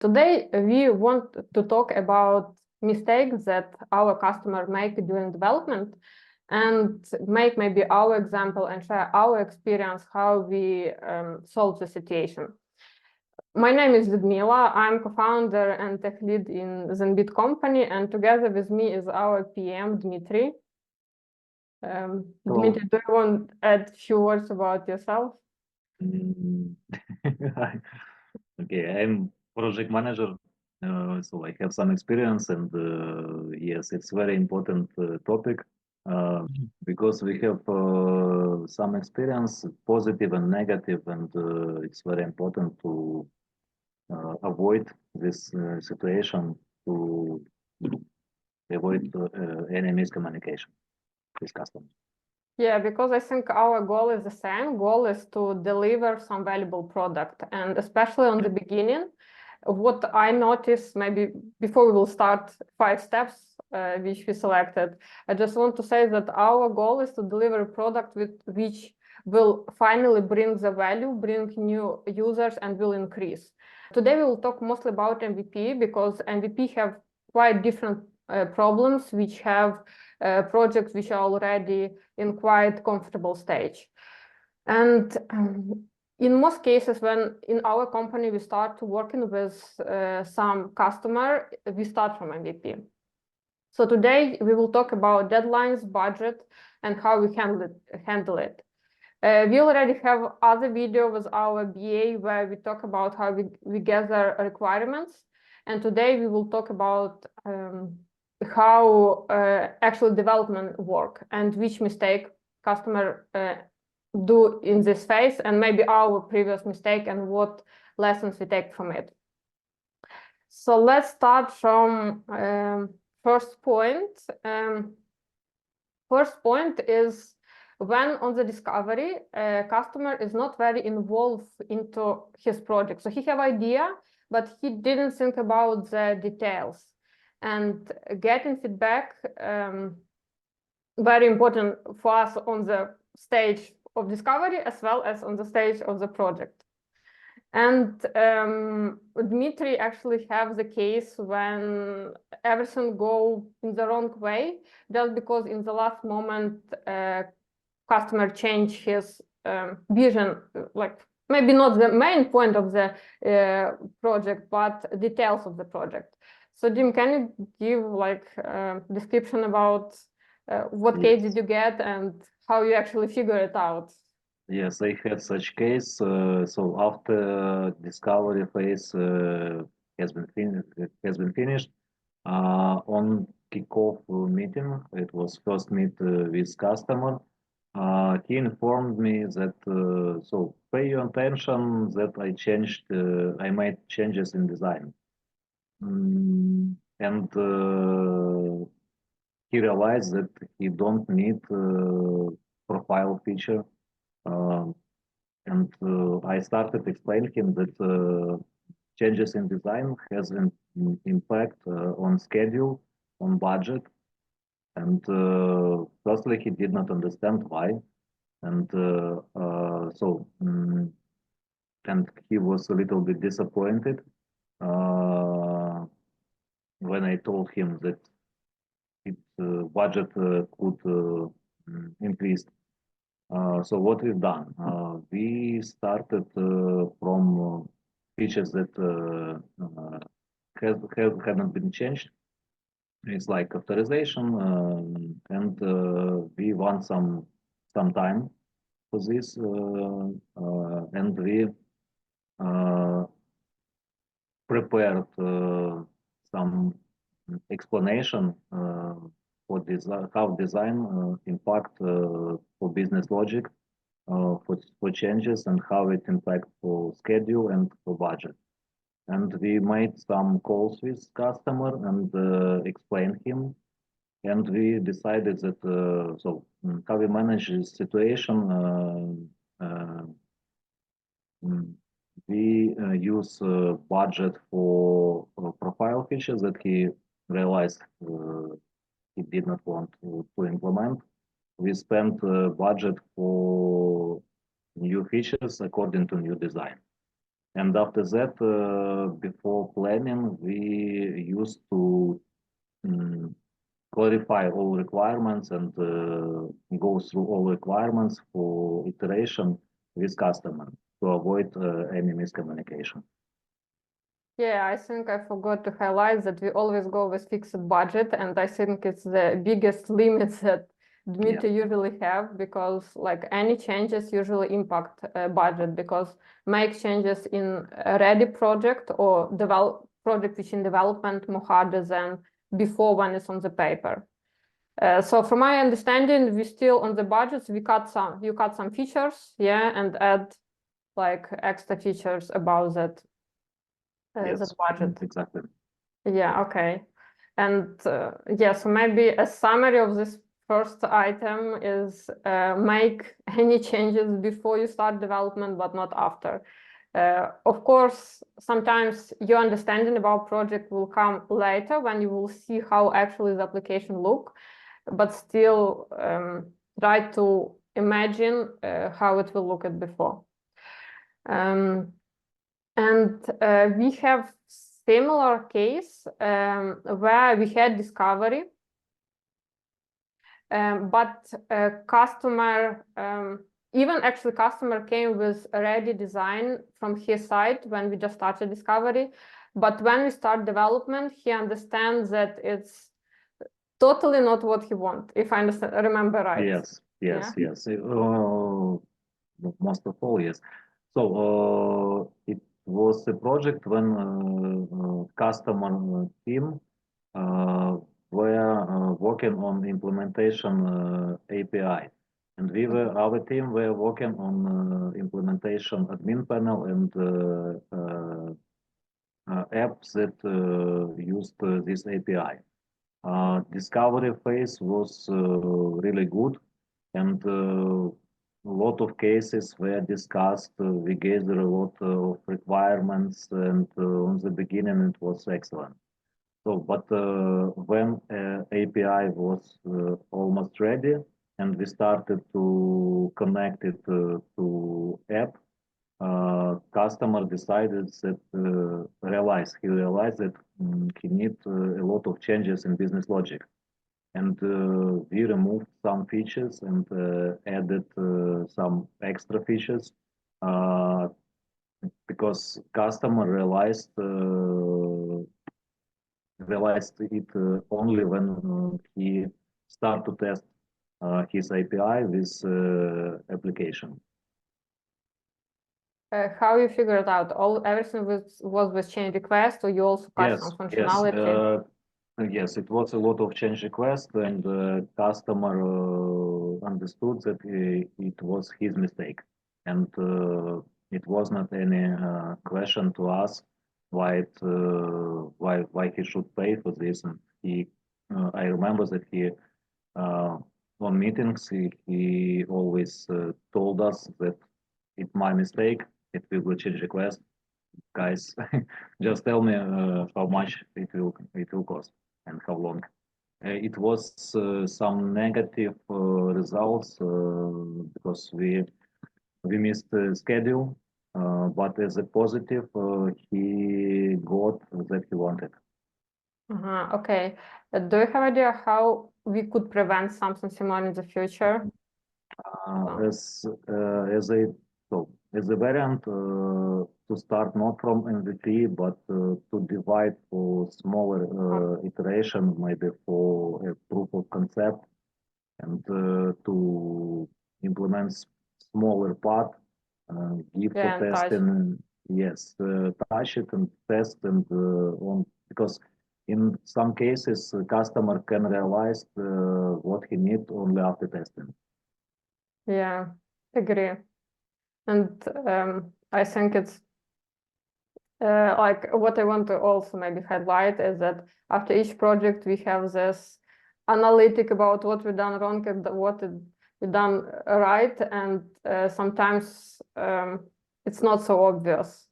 Today, we want to talk about mistakes that our customer make during development and make maybe our example and share our experience how we solve the situation. My name is Ludmila. I'm co-founder and tech lead in Zenbit company, and together with me is our PM, Dmitry. Dmitry, do you want to add a few words about yourself? Okay, I'm project manager, so I have some experience, and yes, it's very important topic because we have some experience, positive and negative, and it's very important to avoid this situation, to avoid any miscommunication with customers. Yeah, because I think our goal is the same. Goal is to deliver some valuable product. And especially on the beginning, what I noticed, maybe before we will start 5 steps, which we selected, I just want to say that our goal is to deliver a product which will finally bring the value, bring new users, and will increase. Today, we will talk mostly about MVP because MVP have quite different problems, which have projects which are already in quite comfortable stage. And in most cases, when in our company we start working with some customer, we start from MVP. So today we will talk about deadlines, budget, and how we handle it. We already have other video with our BA where we talk about how we gather requirements. And today we will talk about how actual development work and which mistake customer do in this phase, and maybe our previous mistake and what lessons we take from it. So let's start from first point. First point is when on the discovery, customer is not very involved into his project. So he have idea, but he didn't think about the details. And getting feedback, very important for us on the stage of discovery as well as on the stage of the project. And Dmitry actually have the case when everything go in the wrong way, just because in the last moment, customer change his vision, like maybe not the main point of the project, but details of the project. So Jim, can you give like a description about what case did you get and how you actually figure it out? Yes, I had such case. So after discovery phase has been finished, on kickoff meeting, it was first meet with customer. He informed me that so pay your attention that I made changes in design. And he realized that he don't need profile feature. And I started explaining him that changes in design has an impact on schedule, on budget. And firstly, he did not understand why. And and he was a little bit disappointed when I told him that its budget could increase. So what we've done, we started from features that hadn't been changed. It's like authorization, and we want some time for this, and we prepared some explanation for how design impact for business logic, for changes, and how it impact for schedule and for budget. And we made some calls with customer and explained him. And we decided that how we manage this situation. We use budget for profile features that he realized he did not want to implement. We spent budget for new features according to new design. And after that, before planning, we used to clarify all requirements and go through all requirements for iteration with customer to avoid any miscommunication. Yeah, I think I forgot to highlight that we always go with fixed budget, and I think it's the biggest limit that Dmitry usually have, because like any changes usually impact budget, because make changes in a ready project or develop project which in development more harder than before when it's on the paper. So from my understanding, we still on the budgets, you cut some features, yeah, and add like extra features about that. Yes, that budget. exactly. Yeah, okay. And yeah, so maybe a summary of this first item is make any changes before you start development, but not after. Of course, sometimes your understanding about project will come later when you will see how actually the application look, but still try to imagine how it will look at before. And we have similar case where we had discovery, but customer, even actually customer came with a ready design from his side when we just started discovery. But when we start development, he understands that it's totally not what he wants, if I remember right. Yes, yes, Yeah? yes. Most of all, yes. So it was a project when customer team were working on implementation API, and our team were working on implementation admin panel and apps that used this API. Discovery phase was really good, and a lot of cases were discussed. We gathered a lot of requirements, and on the beginning it was excellent. So, but when API was almost ready, and we started to connect it to app, customer decided that he realized that he need a lot of changes in business logic, and we removed some features and added some extra features because customer realized it only when he start to test his API with application. How you figured out everything was with change request, or you also cut some functionality? Yes, it was a lot of change requests, and customer understood that it was his mistake, and it was not any question to us why he should pay for this. And I remember that he on meetings he always told us that it's my mistake. It will be change request, guys. Just tell me how much it will cost and how long. It was some negative results because we missed the schedule, but as a positive, he got that he wanted. Okay. Do you have idea how we could prevent something similar in the future? As a as a variant to start not from MVP but to divide for smaller iteration, maybe for a proof of concept, and to implement smaller part, give for testing. Yes, touch it and test and on, because in some cases customer can realize what he need only after testing. Yeah, agree. And I think it's like what I want to also maybe highlight is that after each project we have this analytic about what we done wrong and what we done right, and sometimes it's not so obvious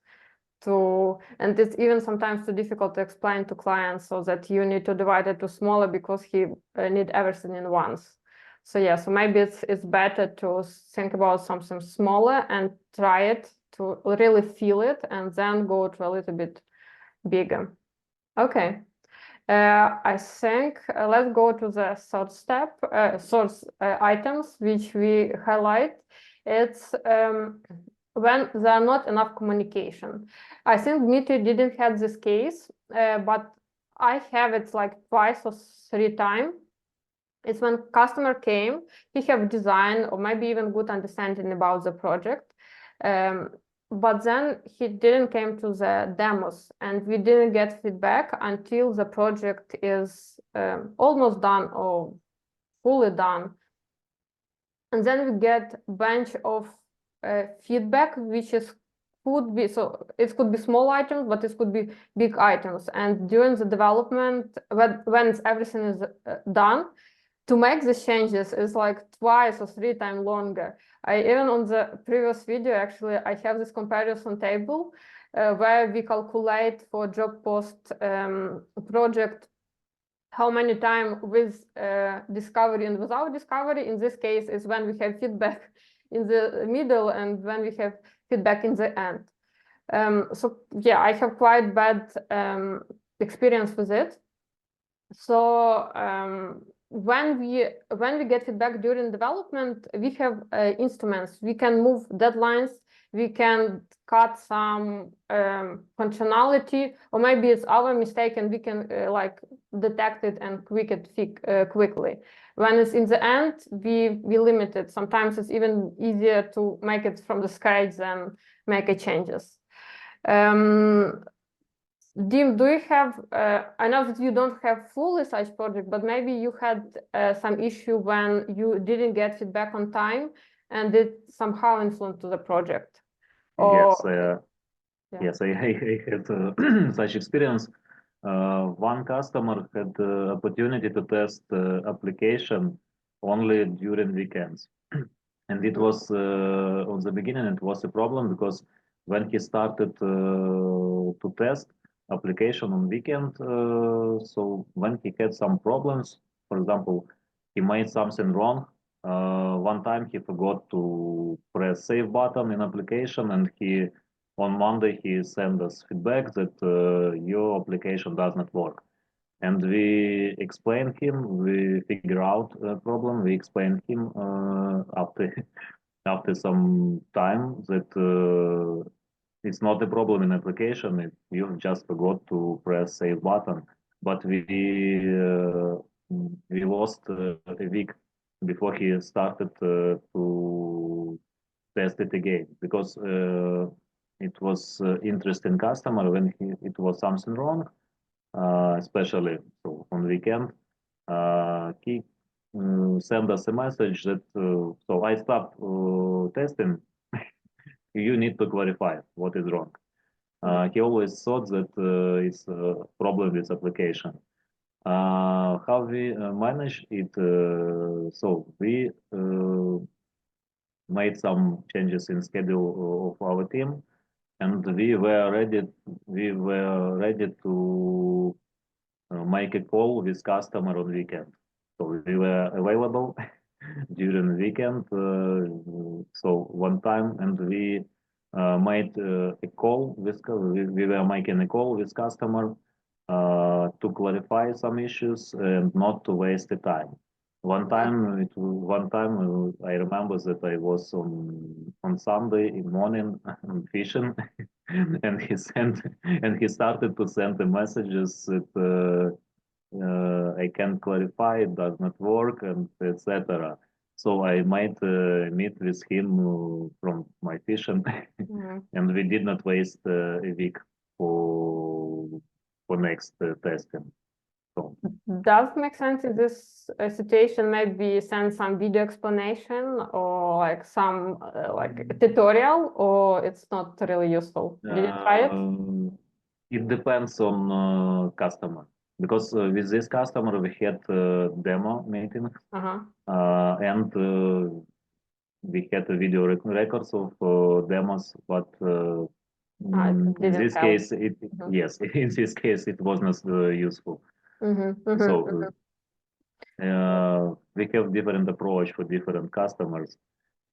and it's even sometimes too difficult to explain to clients, so that you need to divide it to smaller because he need everything in once. So yeah, so maybe it's better to think about something smaller and try it to really feel it and then go to a little bit bigger. Okay. I think let's go to the third step, source items, which we highlight. It's when there are not enough communication. I think Dmitry didn't have this case, but I have it like twice or three times. It's when customer came, he have design or maybe even good understanding about the project. But then he didn't came to the demos and we didn't get feedback until the project is almost done or fully done. And then we get a bunch of feedback, which is could be, so it could be small items, but it could be big items. And during the development, when everything is done, to make these changes is like twice or three times longer. I even on the previous video, actually, I have this comparison table where we calculate for job post project how many time with discovery and without discovery. In this case is when we have feedback in the middle and when we have feedback in the end. So yeah, I have quite bad experience with it. So when we get feedback during development, we have instruments. We can move deadlines. We can cut some functionality, or maybe it's our mistake, and we can like detect it and quickly. When it's in the end, we limit it. Sometimes it's even easier to make it from the scratch than make it changes. Dim, do you have, I know that you don't have full such project, but maybe you had some issue when you didn't get feedback on time and it somehow influenced the project? Or, Yes, I had such experience. One customer had the opportunity to test application only during weekends. And it was, on the beginning, it was a problem because when he started to test application on weekend, so when he had some problems, for example, he made something wrong. One time he forgot to press save button in application, and on Monday he sent us feedback that your application does not work. And we explained him, we figure out a problem, we explained him after some time that it's not a problem in application, you just forgot to press save button. But we lost a week before he started to test it again, because it was interesting customer when it was something wrong, especially so on weekend. He sent us a message that so I stopped testing. You need to clarify what is wrong. He always thought that it's a problem with application. How we manage it? So we made some changes in schedule of our team, and we were ready to make a call with customer on weekend. So we were available during the weekend. So one time, and we made a call with we were making a call with customer to clarify some issues and not to waste the time. One time I remember that I was on Sunday in morning fishing, and he started to send the messages that I can't clarify, it does not work, and etc. So I might meet with him from my fishing, and we did not waste a week for next testing. So does it make sense in this situation? Maybe send some video explanation or like some like tutorial, or it's not really useful? Did you try it? It depends on customer, because with this customer we had demo meeting, and we had a video records of demos, but in this case, yes, in this case it was not useful. So we have different approach for different customers.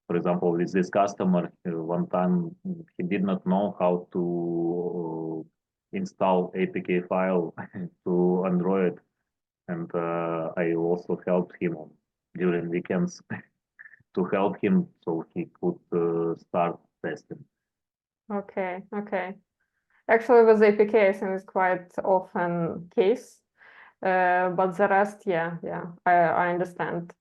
For example, with this customer, one time he did not know how to install APK file to Android, and I also helped him during weekends to help him so he could start testing. Okay, okay. Actually, with APK, I think it's quite often case, but the rest, yeah, I understand.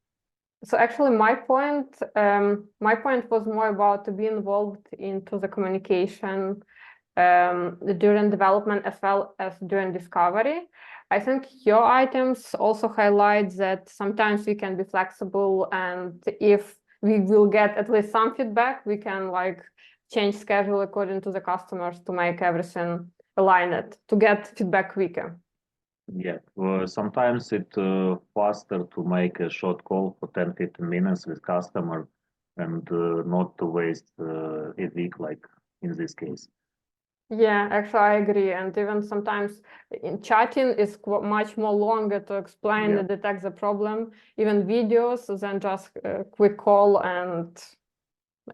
So actually, my point was more about to be involved into the communication during development as well as during discovery. I think your items also highlight that sometimes we can be flexible, and if we will get at least some feedback, we can like change schedule according to the customers to make everything aligned to get feedback quicker. Yeah, sometimes it's faster to make a short call for 10-15 minutes with customer and not to waste a week like in this case. Yeah, actually, I agree. And even sometimes in chatting is much more longer to explain and detect the problem, even videos, than just a quick call and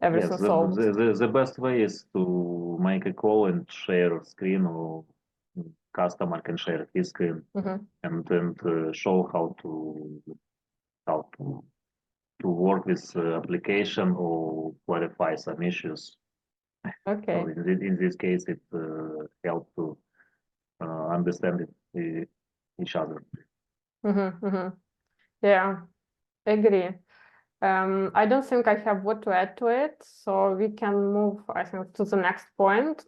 everything solved. The best way is to make a call and share a screen, or customer can share his screen and show how to work with application or clarify some issues. Okay. So in this case, it helps to understand each other. Yeah, agree. I don't think I have what to add to it, so we can move, I think, to the next point.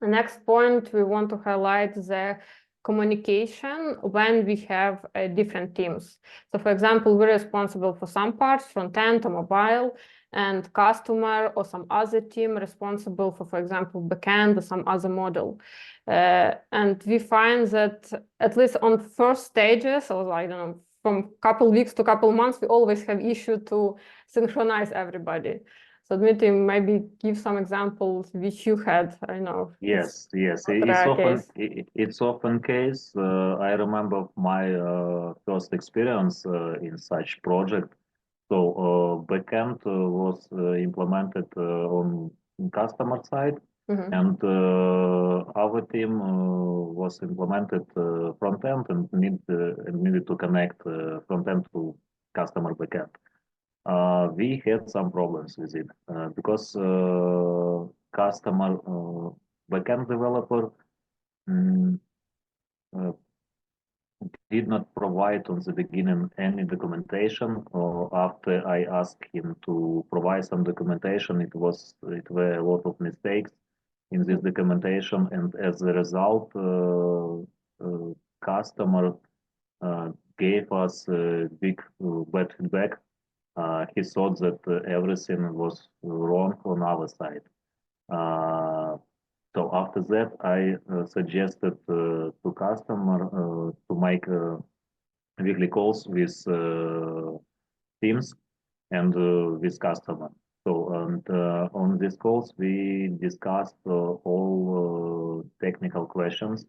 The next point, we want to highlight the communication when we have different teams. So for example, we're responsible for some parts, front end or mobile, and customer or some other team responsible for example, backend or some other model. And we find that at least on first stages, or I don't know, from couple weeks to couple months, we always have issue to synchronize everybody. So Dmitry, maybe give some examples which you had. I know. Yes. It's often case. I remember my first experience in such project. So backend was implemented on customer side, and our team was implemented front end and needed to connect front end to customer backend. We had some problems with it because customer backend developer mm, uh, did not provide on the beginning any documentation. Or after I asked him to provide some documentation, it were a lot of mistakes in this documentation, and as a result, customer gave us big bad feedback. He thought that everything was wrong on our side. So after that, I suggested to customer to make weekly calls with teams and with customer. So and on these calls, we discussed all technical questions.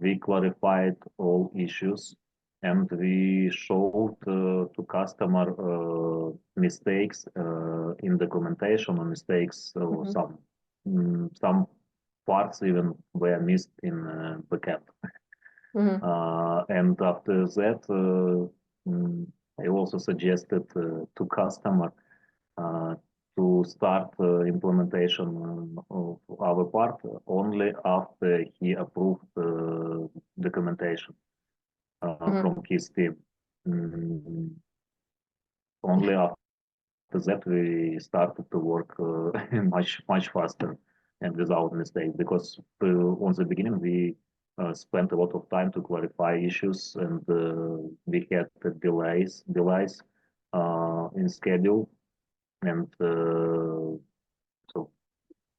We clarified all issues, and we showed to customer mistakes in documentation or mistakes or some parts even were missed in backend. And after that, I also suggested to customer to start implementation of our part only after he approved documentation from his team. Only after that we started to work much faster and without mistakes, because on the beginning we spent a lot of time to clarify issues, and we had delays in schedule, and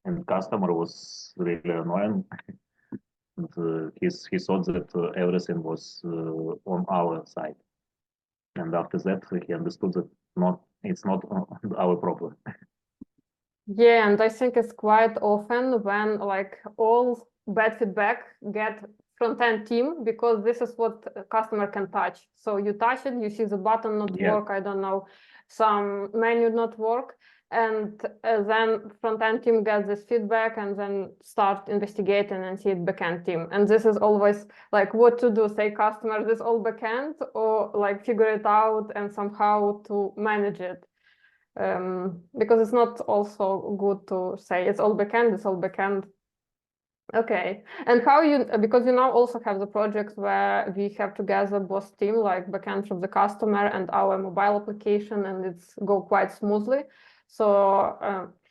and customer was really annoying. And he thought that everything was on our side, and after that he understood that it's not our problem. Yeah, and I think it's quite often when like all bad feedback get front-end team, because this is what a customer can touch. So you touch it, you see the button not work, I don't know, some menu not work, and then front-end team gets this feedback and then start investigating and see it backend team. And this is always like what to do, say customer, this all backend, or like figure it out and somehow to manage it. Because it's not also good to say it's all backend. Okay, and how you, because you now also have the projects where we have together both team, like backend from the customer and our mobile application, and it's go quite smoothly. So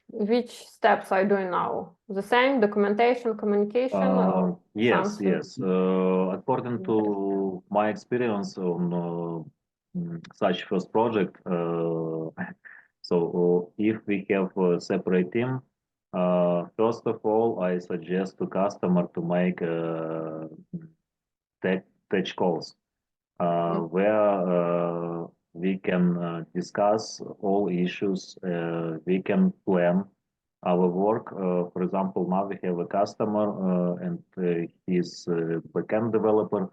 which steps are you doing now? The same, documentation, communication, or Yes, something? yes. According to my experience on such first project, so if we have a separate team, first of all, I suggest to customer to make touch calls where we can discuss all issues. We can plan our work. For example, now we have a customer and his backend developer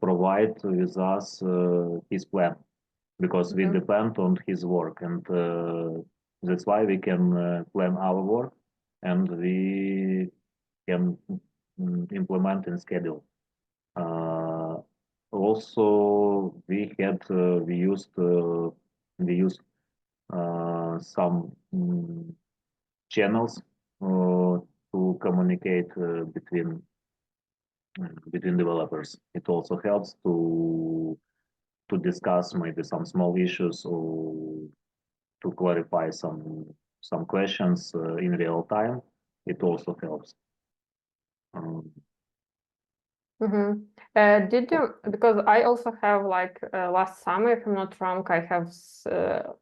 provide with us his plan because we depend on his work, and that's why we can plan our work and we can implement and schedule. Also, we used some channels to communicate between developers. It also helps to discuss maybe some small issues or to clarify some questions in real time. It also helps. Did you, because I also have like last summer, if I'm not wrong, I have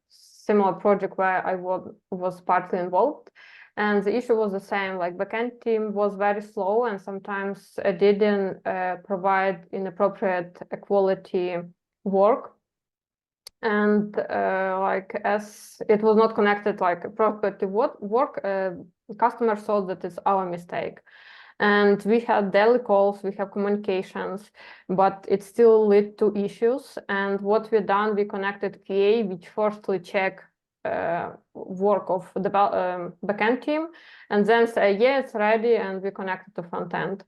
similar project where I was partly involved, and the issue was the same, like backend team was very slow and sometimes didn't provide inappropriate quality work. And like as it was not connected like appropriate work, customer thought that it's our mistake. And we had daily calls, we have communications, but it still led to issues. And what we done, we connected QA, which firstly check work of the backend team, and then say, yeah, it's ready, and we connected to front end.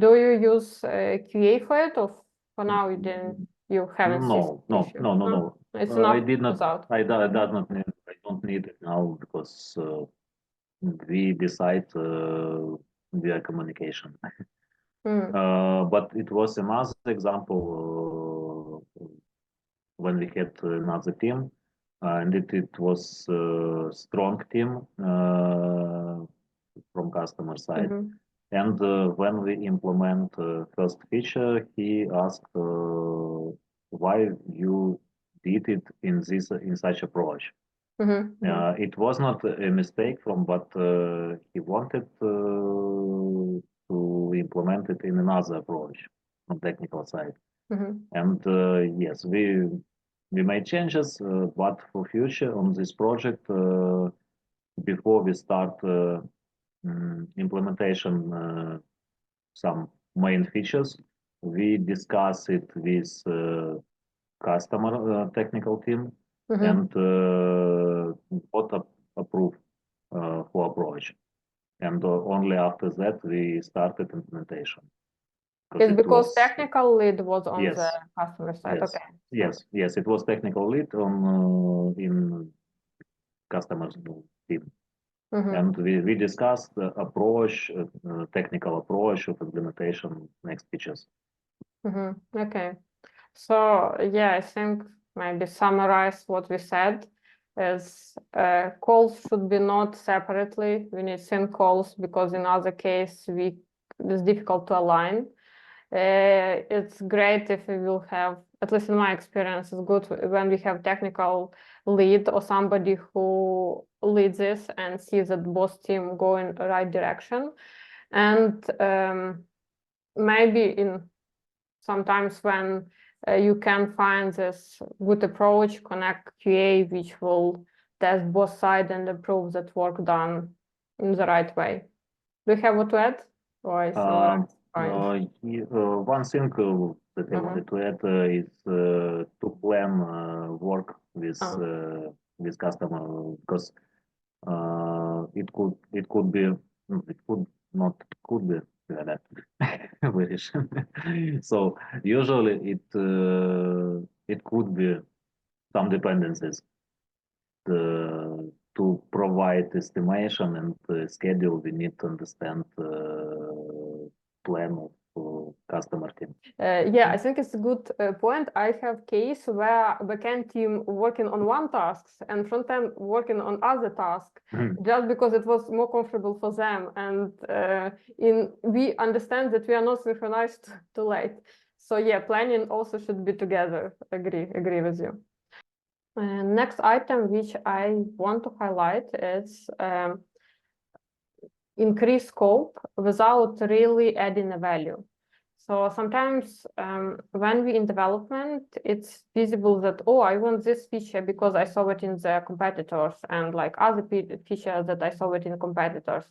Do you use QA for it, or for now you didn't? You haven't seen No. It's enough I did not. without. I does not need. I don't need it now because we decide via communication. But it was another example when we had another team, and it was a strong team from customer side. And when we implement first feature, he asked why you did it in such approach. It was not a mistake but he wanted to implement it in another approach from technical side. And yes, we made changes, but for future on this project, before we start implementation, some main features, we discuss it with customer technical team and what approve for approach. And only after that we started implementation. It's because technical lead was on the customer side. Yes, okay. Yes, it was technical lead on in customer team. And we discussed the approach, technical approach of implementation next features. Okay. So yeah, I think maybe summarize what we said is calls should be not separately. We need sync calls because in other case it's difficult to align. It's great if we will have, at least in my experience, it's good when we have technical lead or somebody who leads this and sees that both team go in the right direction. And maybe in sometimes when you can find this good approach, connect QA, which will test both sides and approve that work done in the right way. Do you have what to add? Or is One thing that I wanted to add is to plan work with Oh. with customer, because it could be, it could not could be like that variation. So usually it could be some dependencies to provide estimation and schedule. We need to understand plan of customer team. Yeah, I think it's a good point. I have case where backend team working on one tasks and front end working on other task, just because it was more comfortable for them. And we understand that we are not synchronized too late. So yeah, planning also should be together. Agree with you. Next item which I want to highlight is increase scope without really adding a value. So sometimes when we in development, it's visible that, oh, I want this feature because I saw it in the competitors, and like other features that I saw it in competitors.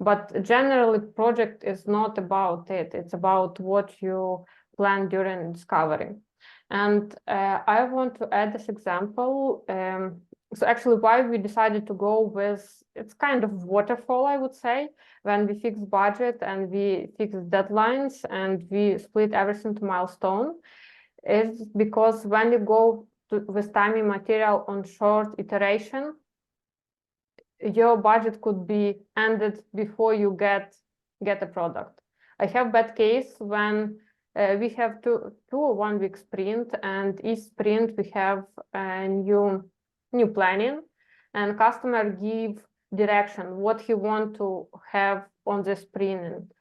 But generally, project is not about it. It's about what you plan during discovery. And I want to add this example. So actually why we decided to go with, it's kind of waterfall, I would say, when we fix budget and we fix deadlines and we split everything to milestone, is because when you go with time and material on short iteration, your budget could be ended before you get a product. I have bad case when we have two or 1 week sprint, and each sprint we have a new planning, and customer give direction what he want to have on the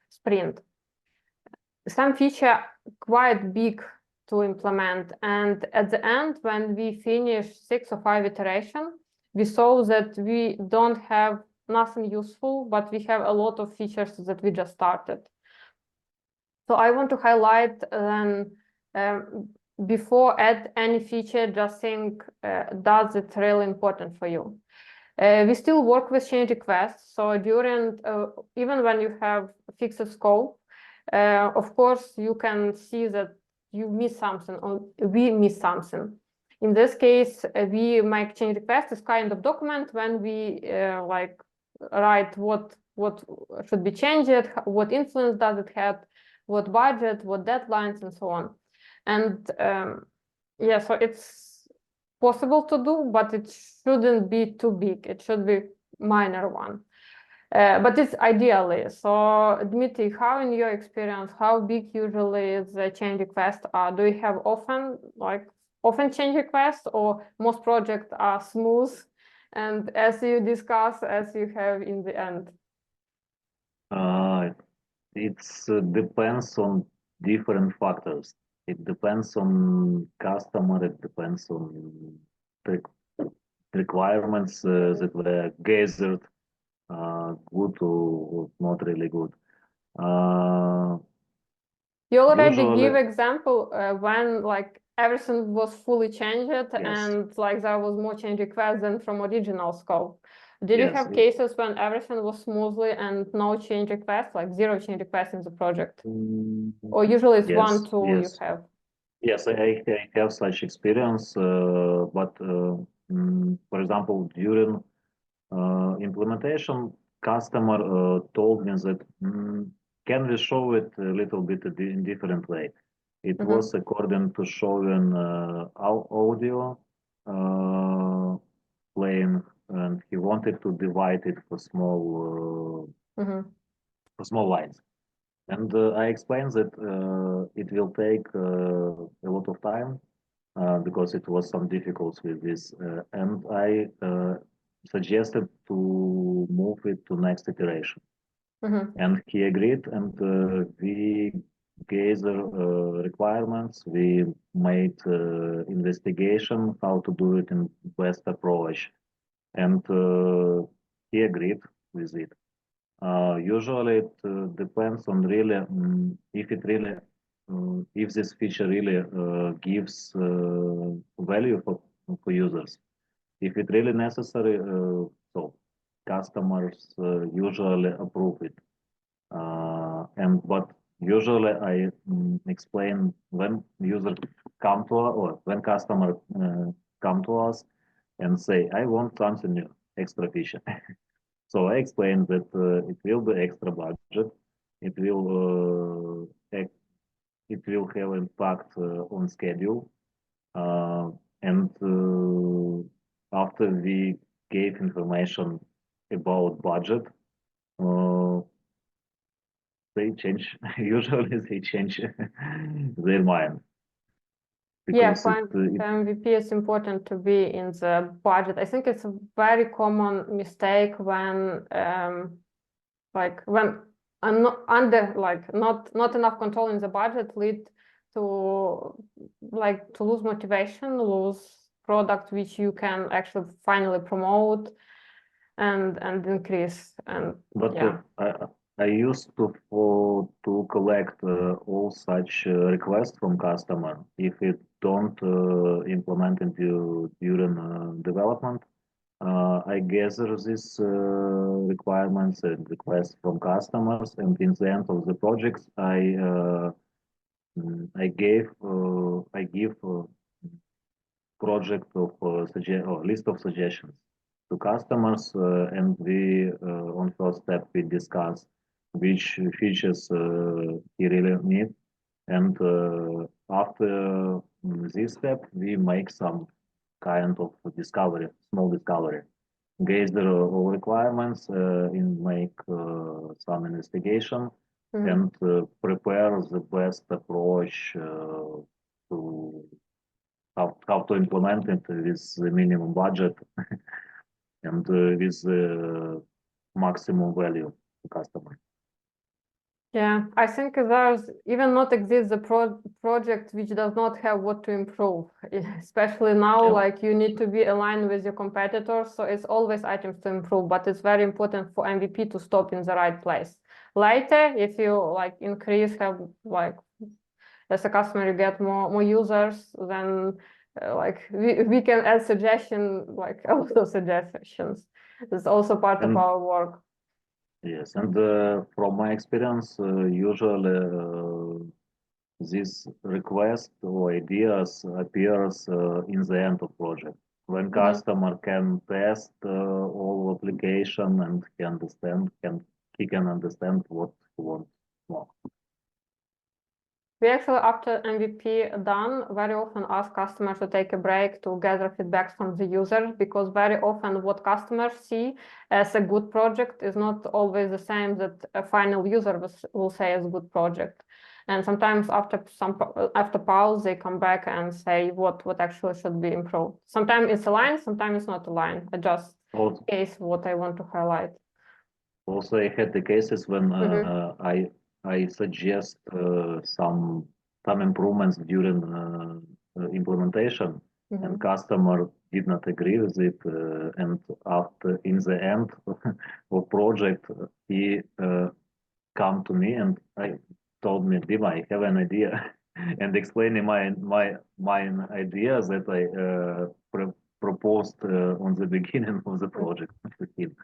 sprint. Some feature quite big to implement, and at the end when we finish 6 or 5 iteration, we saw that we don't have nothing useful, but we have a lot of features that we just started. So I want to highlight before add any feature, just think, does it really important for you? We still work with change requests. So during, even when you have fixed scope, of course, you can see that you miss something or we miss something. In this case, we make change request as kind of document when we like write what should be changed, what influence does it have, what budget, what deadlines, and so on. And yeah, so it's possible to do, but it shouldn't be too big. It should be minor one. But it's ideally. So Dmitry, how in your experience, how big usually the change requests are? Do you have often change requests, or most projects are smooth and as you discuss, as you have in the end? It depends on different factors. It depends on customer. It depends on the requirements that were gathered, good or not really good. You already Usually, give example when like everything was fully changed, yes, and like there was more change requests than from original scope. Did you yes, have cases when everything was smoothly and no change requests, like 0 change requests in the project? Or usually it's 1, 2 you yes. have? Yes, I have such experience, but for example, during implementation, customer told me that can we show it a little bit in different way. It was according to showing audio playing, and he wanted to divide it for small lines. And I explained that it will take a lot of time because it was some difficulties with this. And I suggested to move it to next iteration. And he agreed, and we gathered requirements. We made investigation how to do it in best approach, and he agreed with it. Usually, it depends on really if this feature really gives value for users. If it really necessary, so customers usually approve it. But usually I explain when user come to or when customer come to us and say, I want something new, extra feature. So I explained that it will be extra budget. It will it will have impact on schedule. And after we gave information about budget, uh, they change. Usually they change their mind Yeah, because for MVP, it's important to be in the budget. I think it's a very common mistake when, not enough control in the budget lead to to lose motivation, lose product which you can actually finally promote and increase. And But yeah. I used to collect all such requests from customer. If it don't implement it during development, I gather these requirements and requests from customers, and in the end of the projects, I give project of or list of suggestions to customers, and we on first step we discuss which features he really need, and after this step we make some kind of discovery, small discovery, gather all requirements, and make some investigation, and prepare the best approach to how to implement it with the minimum budget and with maximum value to customer. Yeah, I think there's even not exist the project which does not have what to improve, especially now, Yeah. like you need to be aligned with your competitors. So it's always items to improve, but it's very important for MVP to stop in the right place. Later, if you increase, have as a customer, you get more users, then we can add suggestion, a lot of suggestions. It's also part of our work. Yes, and from my experience, usually this request or ideas appears in the end of project when customer can test all application and he can understand what he wants more. We actually, after MVP done, very often ask customers to take a break to gather feedbacks from the users, because very often what customers see as a good project is not always the same that a final user will say as a good project. And sometimes after pause, they come back and say what actually should be improved. Sometimes it's aligned, sometimes it's not aligned. I just case what I want to highlight. Also, I had the cases when I suggest some improvements during implementation, and customer did not agree with it, and after in the end of project he come to me and I told me, Dima, I have an idea, and explaining my idea that I proposed on the beginning of the project to him.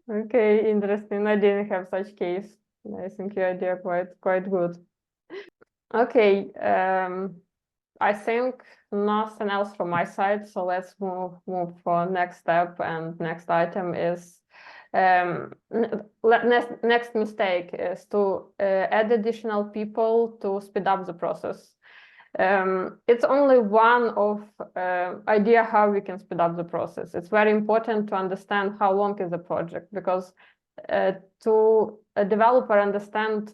Okay, interesting. I didn't have such case. I think your idea quite good. Okay, I think nothing else from my side. So let's move for next step, and next item is next mistake is to add additional people to speed up the process. It's only one of idea how we can speed up the process. It's very important to understand how long is the project, because to a developer understand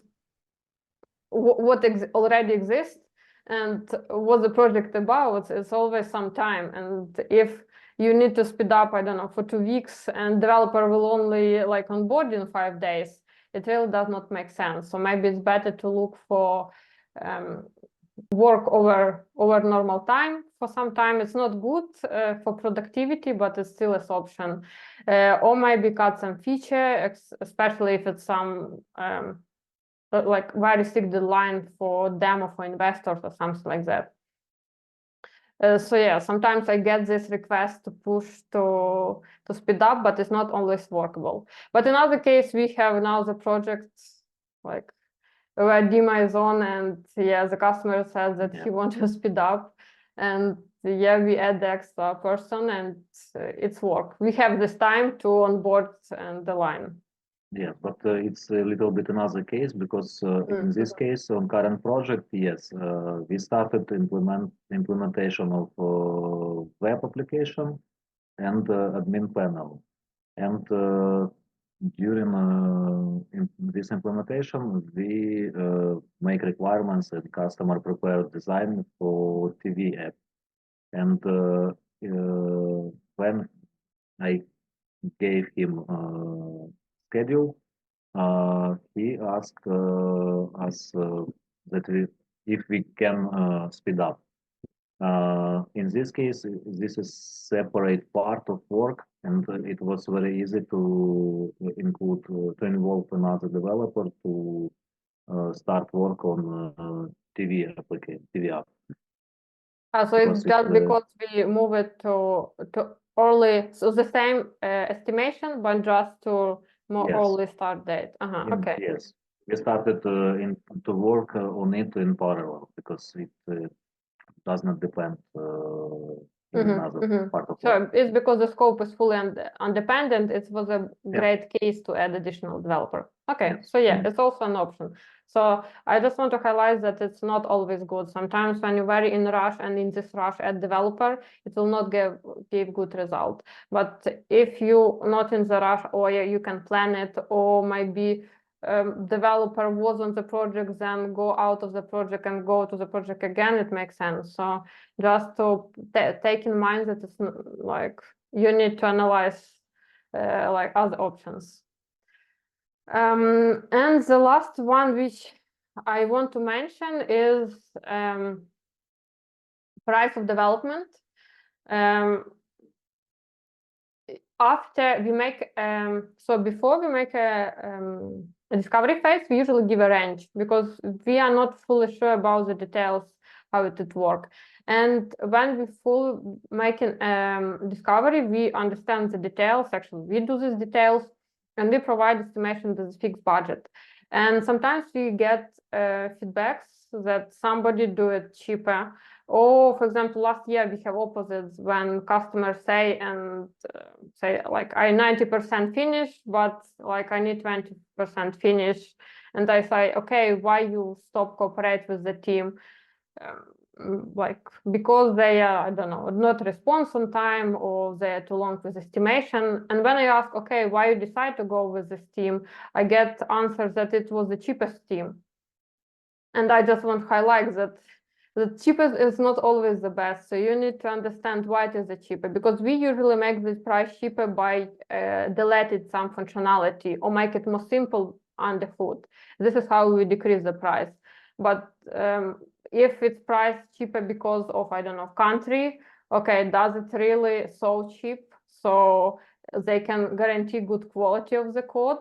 what already exists and what the project about, it's always some time. And if you need to speed up, I don't know, for 2 weeks, and developer will only onboard in 5 days, it really does not make sense. So maybe it's better to look for work over normal time for some time. It's not good for productivity, but it's still an option. Or maybe cut some feature, especially if it's some very strict deadline for demo for investors or something like that. So yeah, sometimes I get this request to push to speed up, but it's not always workable. But in other case, we have now the projects where Dima is on, and yeah, the customer says that he wants to speed up. and yeah, we add the extra person, and it's work. We have this time to onboard and the line. Yeah, but it's a little bit another case because in this case, on current project, yes, we started implementation of web application and admin panel. And during this implementation, we make requirements and customer prepared design for TV app. And when I gave him schedule, he asked us that if we can speed up. In this case, this is separate part of work, and it was very easy to include to involve another developer to start work on TV application, TV app. So it's just because we move it to early, so the same estimation, but just to more Yes. early start date. Okay. Yes, we started to work on it in parallel because it does not depend in another part of So work. it's because the scope is fully independent. It was a great case to add additional developer. Okay, Yes. so yeah, it's also an option. So I just want to highlight that it's not always good. Sometimes when you're very in rush and in this rush add developer, it will not give good result. But if you not in the rush, or you can plan it, or maybe developer was on the project, then go out of the project and go to the project again, it makes sense. So just to take in mind that it's like you need to analyze like other options. And the last one which I want to mention is price of development. After we make so before we make a discovery phase, we usually give a range because we are not fully sure about the details how it would work. And when we full making discovery, we understand the details. Actually, we do these details, and we provide estimation to the fixed budget. And sometimes we get feedbacks that somebody do it cheaper. Or, for example, last year we have opposites when customers say like I 90% finish, but like I need 20% finish, and I say, okay, why you stop cooperate with the team? Like because they are, I don't know, not response on time, or they're too long with estimation. And when I ask, okay, why you decide to go with this team, I get answers that it was the cheapest team. And I just want to highlight that the cheapest is not always the best. So you need to understand why it is the cheaper, because we usually make this price cheaper by deleting some functionality or make it more simple under hood. This is how we decrease the price. But if it's priced cheaper because of, I don't know, country, okay, does it really so cheap? So they can guarantee good quality of the code.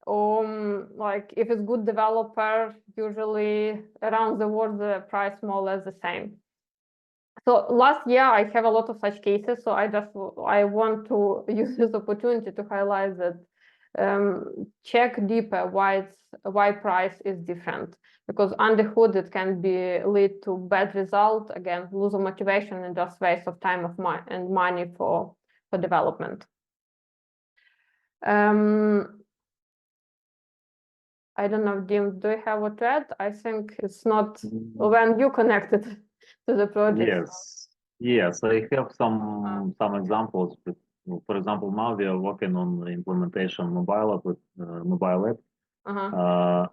Like if it's good developer, usually around the world the price more or less the same. So last year I have a lot of such cases, so I want to use this opportunity to highlight that check deeper why price is different, because under hood it can be lead to bad result, again lose of motivation and just waste of time of and money for development. I don't know, Dim, do you have what to add? I think it's not when you connected to the project. Yes, I have some examples. For example, now we are working on the implementation mobile app,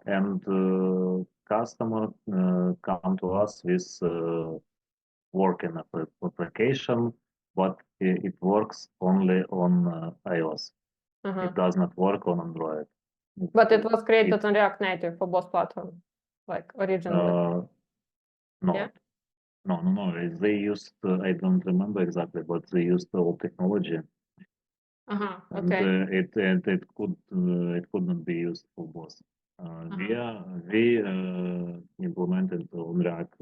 and customer come to us with working application, but it works only on iOS. It does not work on Android. But it was created on React Native for both platforms, like originally. No, Yeah? no. They used, I don't remember exactly, but they used old technology. Okay. And it could not be used for both. We implemented on React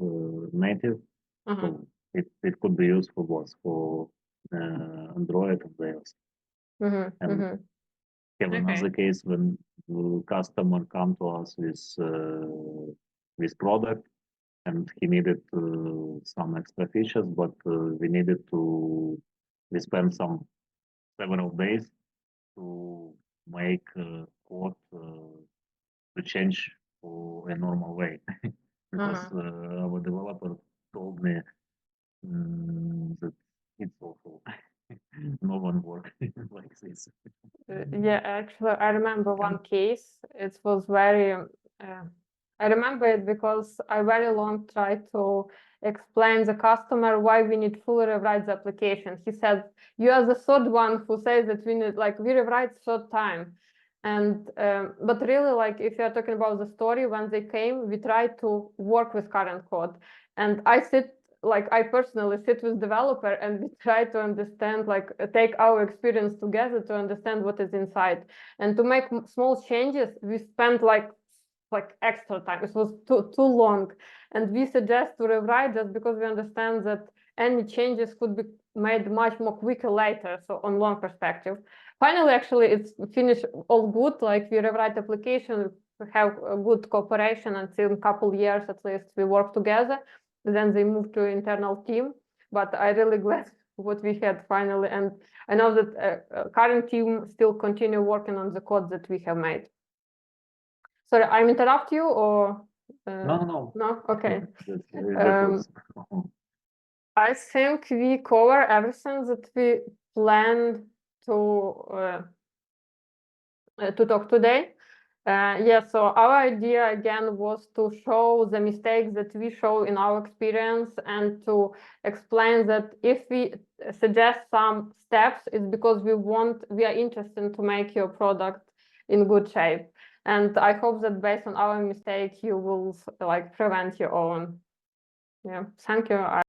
Native, so it could be used for both, for Android and iOS. And have another case when the customer come to us with product, and he needed some extra features, but we spent several days to make code to change for a normal way because our developer told me that it's awful. No one works like this. Yeah, actually, I remember one case. It was very, I remember it because I very long tried to explain the customer why we need fully rewrite the application. He said, you are the third one who says that we need, like, we rewrite third time. And, but really, like, if you're talking about the story, when they came, we tried to work with current code. And I personally sit with developer and we try to understand, like, take our experience together to understand what is inside. And to make small changes, we spent like extra time. It was too long. And we suggest to rewrite just because we understand that any changes could be made much more quicker later, so on long perspective. Finally, actually, it's finished all good. Like, we rewrite application, we have a good cooperation until a couple years at least we work together. Then they moved to internal team, but I really glad what we had finally. And I know that current team still continue working on the code that we have made. Sorry, I'm interrupt you or? No. No? Okay. That was... I think we cover everything that we planned to talk today. Yeah, so our idea again was to show the mistakes that we show in our experience and to explain that if we suggest some steps, it's because we are interested to make your product in good shape. And I hope that based on our mistake, you will like prevent your own. Yeah, thank you.